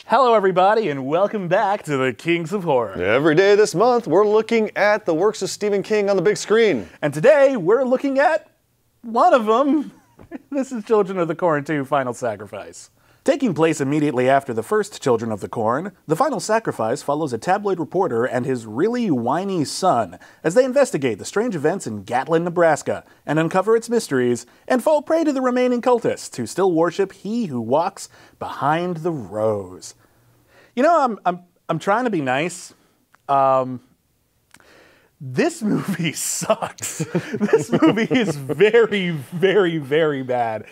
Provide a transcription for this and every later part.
Hello everybody and welcome back to the Kings of Horror. Every day this month we're looking at the works of Stephen King on the big screen. And today we're looking at one of them. This is Children of the Corn 2: Final Sacrifice. Taking place immediately after the first Children of the Corn, The Final Sacrifice follows a tabloid reporter and his really whiny son as they investigate the strange events in Gatlin, Nebraska, and uncover its mysteries, and fall prey to the remaining cultists who still worship he who walks behind the rose. You know, I'm trying to be nice. This movie sucks. This movie is very, very, very bad.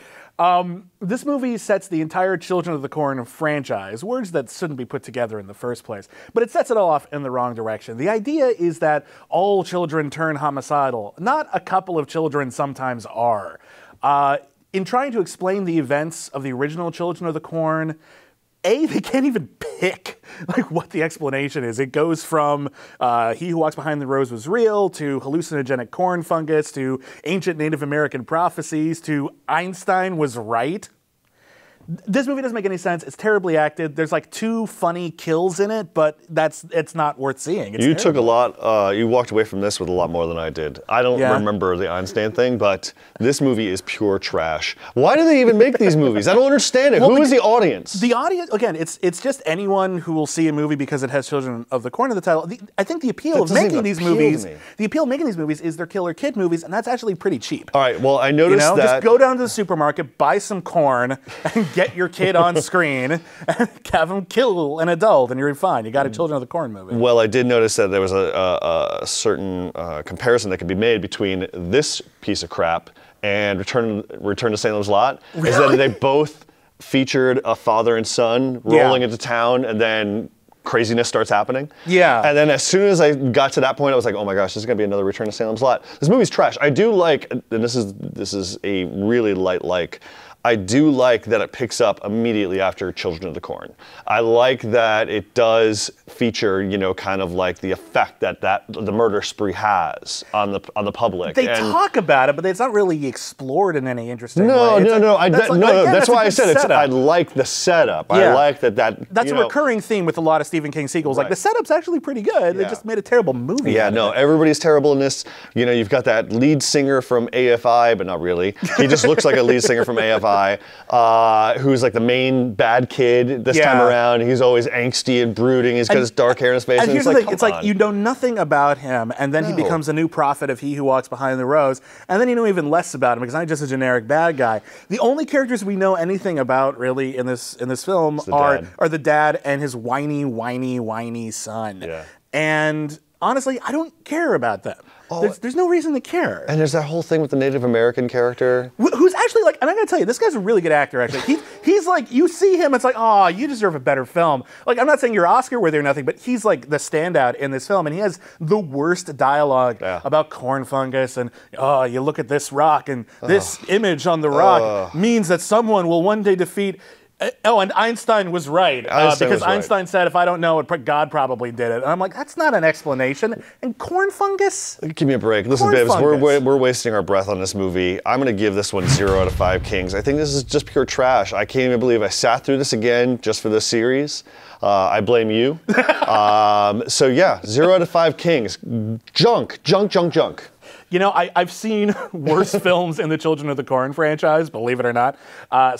This movie sets the entire Children of the Corn franchise, words that shouldn't be put together in the first place, but it sets it all off in the wrong direction. The idea is that all children turn homicidal. Not a couple of children sometimes are. In trying to explain the events of the original Children of the Corn, they can't even pick what the explanation is. It goes from he who walks behind the rose was real, to hallucinogenic corn fungus, to ancient Native American prophecies, to Einstein was right. This movie doesn't make any sense. It's terribly acted. There's like 2 funny kills in it, but it's not worth seeing. It's terrible. Took a lot, you walked away from this with a lot more than I did. I don't remember the Einstein thing, but this movie is pure trash. Why do they even make these movies? I don't understand it. Well, who is the audience? The audience, again, it's just anyone who will see a movie because it has Children of the Corn in the title. I think the appeal of making these movies, is they're killer kid movies, and that's actually pretty cheap. All right, well, I noticed that. Just go down to the supermarket, buy some corn, and get your kid on screen and have him kill an adult, and you're fine. You got a Children of the Corn movie. Well, I did notice that there was a certain comparison that could be made between this piece of crap and Return to Salem's Lot. Really? Is that they both featured a father and son rolling into town, and then craziness starts happening. Yeah. And then as soon as I got to that point, I was like, oh my gosh, this is gonna be another Return to Salem's Lot. This movie's trash. I do like, and this is a really light like, I do like that it picks up immediately after Children of the Corn. I like that it does feature, you know, kind of like the effect that the murder spree has on the public. They talk about it, but it's not really explored in any interesting way. That's why I said I like the setup. Yeah. I like that. That's a recurring theme with a lot of Stephen King sequels. Right. Like the setup's actually pretty good. Yeah. They just made a terrible movie. Yeah, no, everybody's terrible in this. You know, you've got that lead singer from AFI, but not really. He just looks like a lead singer from AFI. Who's like the main bad kid this time around. He's always angsty and brooding. He's got his dark hair in his face. And here's the thing, it's like you know nothing about him, and then he becomes a new prophet of he who walks behind the rose, and then you know even less about him because I'm just a generic bad guy. The only characters we know anything about really in this film are the dad and his whiny son. Yeah. And honestly, I don't care about them. There's no reason to care. And there's that whole thing with the Native American character. Who's actually like, and I gotta tell you, this guy's a really good actor, actually. He's like, you see him, it's like, oh, you deserve a better film. Like, I'm not saying you're Oscar worthy or nothing, but he's like the standout in this film, and he has the worst dialogue about corn fungus, and, oh, you look at this rock, and this image on the rock means that someone will one day defeat. Oh, and Einstein was right, because Einstein said, if I don't know it, God probably did it. And I'm like, that's not an explanation. And corn fungus? Give me a break. Listen, Bibbs, we're wasting our breath on this movie. I'm going to give this one 0 out of 5 Kings. I think this is just pure trash. I can't even believe I sat through this again just for this series. I blame you. So yeah, 0 out of 5 Kings. Junk. You know, I've seen worse films in the Children of the Corn franchise, believe it or not.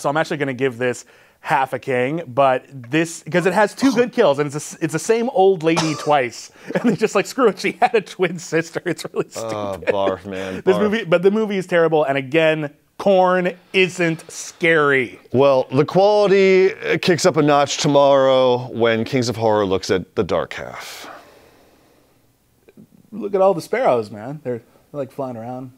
So I'm actually going to give this half a king, but this, because it has 2 good kills, and it's the same old lady twice, and they just like, screw it, she had a twin sister. It's really stupid. Barf, man. But the movie is terrible, and again, corn isn't scary. Well, the quality kicks up a notch tomorrow when Kings of Horror looks at the dark half. Look at all the sparrows, man. They're like flying around.